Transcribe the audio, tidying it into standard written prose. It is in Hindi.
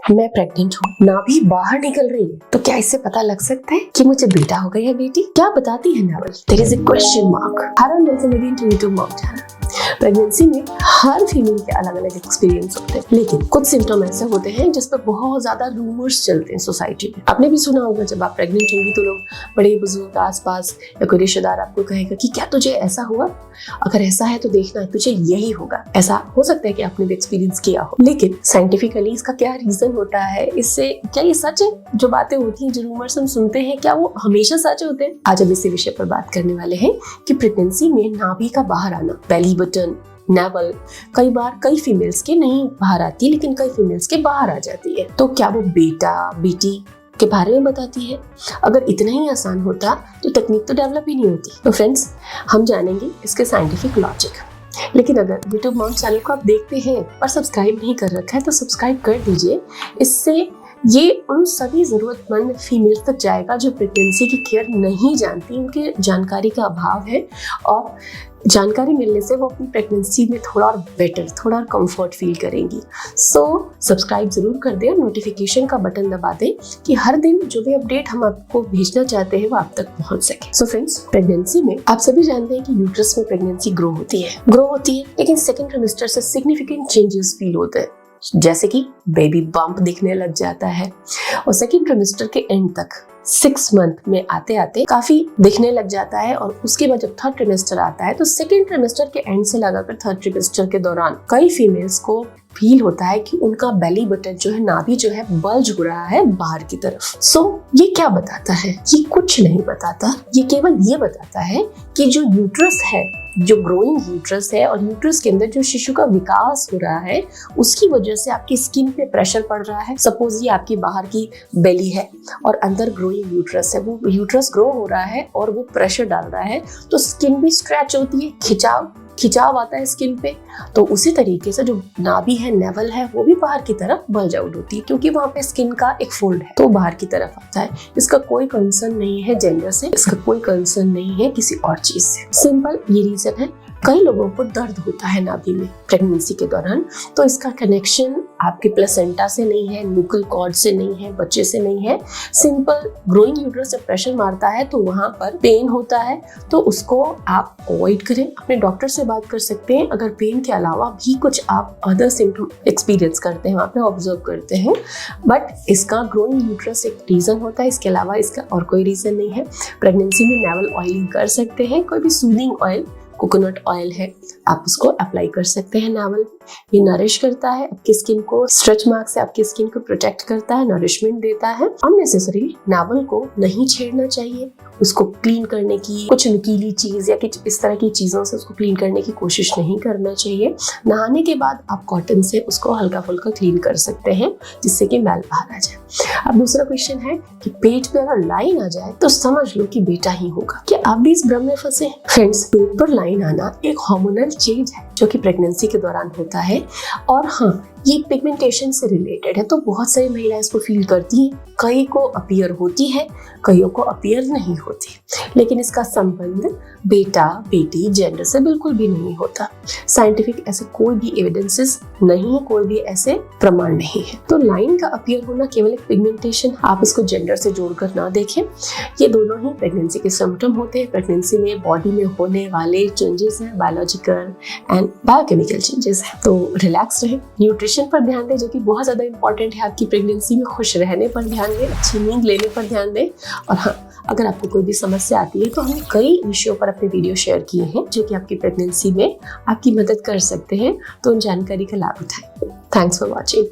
मैं प्रेग्नेंट हूँ, नाभि बाहर निकल रही है, तो क्या इससे पता लग सकता है कि मुझे बेटा हो गया है बेटी? क्या बताती है नावल? There is a question mark. Hello and welcome again to YouTube mom channel. Pregnancy में हर फीमेल के अलग अलग एक्सपीरियंस होते हैं, लेकिन कुछ सिम्टम ऐसे होते हैं जिस पर बहुत ज्यादा रूमर्स चलते हैं सोसाइटी में। आपने भी सुना होगा, जब आप प्रेग्नेंट होंगी तो लोग, बड़े बुजुर्ग आसपास या कोई रिश्तेदार आपको कहेगा कि क्या तुझे ऐसा हुआ? अगर ऐसा है तो देखना तुझे यही होगा। ऐसा हो सकता है कि आपने भी एक्सपीरियंस किया हो, लेकिन साइंटिफिकली इसका क्या रीजन होता है? इससे क्या ये सच है? जो बातें होती हैं, जो रूमर्स हम सुनते हैं, क्या वो हमेशा सच होते हैं? आज हम इसी विषय पर बात करने वाले हैं कि प्रेगनेंसी में नाभि का बाहर आना, बेली बटन, नेवल, कई बार कई फीमेल्स के नहीं बाहर आती, लेकिन कई फीमेल्स के बाहर आ जाती है। तो क्या वो बेटा बेटी के बारे में बताती है? अगर इतना ही आसान होता तो तकनीक तो डेवलप ही नहीं होती। तो फ्रेंड्स, हम जानेंगे इसके साइंटिफिक लॉजिक। लेकिन अगर यूट्यूब मॉम चैनल को आप देखते हैं और सब्सक्राइब नहीं कर रखा है तो सब्सक्राइब कर दीजिए। इससे ये उन सभी जरूरतमंद फीमेल तक जाएगा जो प्रेगनेंसी की केयर नहीं जानती, उनके जानकारी का अभाव है, और जानकारी मिलने से वो अपनी प्रेगनेंसी में थोड़ा और बेटर, थोड़ा और कंफर्ट फील करेंगी। सो सब्सक्राइब जरूर कर दें और नोटिफिकेशन का बटन दबा दें कि हर दिन जो भी अपडेट हम आपको भेजना चाहते हैं वो आप तक पहुंच सके। सो फ्रेंड्स, प्रेगनेंसी में आप सभी जानते हैं कि यूट्रस में प्रेगनेंसी ग्रो होती है, लेकिन सेकेंड ट्राइमेस्टर से सिग्निफिकेंट चेंजेस फील होते हैं, जैसे कि बेबी बम्प दिखने लग जाता है, और सेकेंड ट्राइमेस्टर के एंड तक 6 मंथ में आते आते काफी दिखने लग जाता है। और उसके बाद जब थर्ड ट्राइमेस्टर आता है तो सेकेंड ट्राइमेस्टर के एंड से लगाकर थर्ड ट्राइमेस्टर के दौरान कई फीमेल्स को फील होता है कि उनका बेली बटन जो है, नाभि जो है, बल्ज हो रहा है बाहर की तरफ। सो ये क्या बताता है? ये कुछ नहीं बताता, ये केवल ये बताता है कि जो यूट्रस है, जो ग्रोइंग यूट्रस है, और यूट्रस के अंदर जो शिशु का विकास हो रहा है, उसकी वजह से आपकी स्किन पे प्रेशर पड़ रहा है। सपोज ये आपकी बाहर की बेली है और अंदर ग्रोइंग यूट्रस है, वो यूट्रस ग्रो हो रहा है और वो प्रेशर डाल रहा है, तो स्किन भी स्ट्रेच होती है, खिंचाव आता है स्किन पे। तो उसी तरीके से जो नाभि है, नेवल है, वो भी बाहर की तरफ बल्ज आउट होती है, क्योंकि वहां पे स्किन का एक फोल्ड है, तो बाहर की तरफ आता है। इसका कोई कंसर्न नहीं है जेंडर से, इसका कोई कंसर्न नहीं है किसी और चीज से। सिंपल ये रीजन है, कई लोगों को दर्द होता है नाभि में प्रेगनेंसी के दौरान, तो इसका कनेक्शन आपके प्लेसेंटा से नहीं है, न्यूकल कॉर्ड से नहीं है, बच्चे से नहीं है। सिंपल ग्रोइंग यूट्रस से प्रेशर मारता है तो वहां पर पेन होता है, तो उसको आप अवॉइड करें। अपने डॉक्टर से बात कर सकते हैं अगर पेन के अलावा भी कुछ आप अदर सिम्टम एक्सपीरियंस करते हैं, वहां पे ऑब्जर्व करते हैं। बट इसका ग्रोइंग यूट्रस एक रीजन होता है, इसके अलावा इसका और कोई रीजन नहीं है। प्रेगनेंसी में नेवल ऑयलिंग कर सकते हैं, कोई भी सूदिंग ऑयल, कोकोनट ऑयल है, आप उसको अप्लाई कर सकते हैं नावल। ये नरिश करता है आपकी स्किन को, स्ट्रेच मार्क से आपकी स्किन को प्रोटेक्ट करता है, नरिशमेंट देता है। अननेसेसरी नावल को नहीं छेड़ना चाहिए, उसको क्लीन करने की कुछ नुकीली चीज या कुछ इस तरह की चीजों से उसको क्लीन करने की कोशिश नहीं करना चाहिए। नहाने के बाद आप कॉटन से उसको हल्का फुल्का क्लीन कर सकते हैं, जिससे कि मैल बाहर आ जाए। अब दूसरा क्वेश्चन है कि पेट पे अगर लाइन आ जाए तो समझ लो कि बेटा ही होगा। क्या आप भी इस भ्रम में फंसे हैं? फ्रेंड्स, पेट पर लाइन आना एक हार्मोनल चेंज है जो कि प्रेगनेंसी के दौरान होता है, और हाँ, ये पिगमेंटेशन से रिलेटेड है, तो बहुत सारी महिलाएं इसको फील करती हैं। कई को अपीयर होती है, कईयों को अपीयर नहीं होती, लेकिन इसका संबंध बेटा बेटी जेंडर से बिल्कुल भी नहीं होता। साइंटिफिक ऐसे कोई भी एविडेंसेस नहीं है, कोई भी ऐसे प्रमाण नहीं है। तो लाइन का अपीयर होना केवल एक पिगमेंटेशन, आप इसको जेंडर से जोड़कर ना देखें। ये दोनों ही प्रेगनेंसी के सिम्टम होते हैं। प्रेगनेंसी में बॉडी में होने वाले चेंजेस हैं, बायोलॉजिकल एंड बायोकेमिकल चेंजेस हैं। तो रिलैक्स रहें, न्यूट्रिशन पर ध्यान दें, जो कि बहुत ज्यादा इंपॉर्टेंट है आपकी प्रेगनेंसी में। खुश रहने पर ध्यान दें, अच्छी नींद लेने पर ध्यान दें। और हाँ, अगर आपको कोई भी समस्या आती है तो हमने कई विषयों पर अपने वीडियो शेयर किए हैं जो कि आपकी प्रेगनेंसी में आपकी मदद कर सकते हैं, तो उन जानकारी का लाभ उठाएं। Thanks for watching.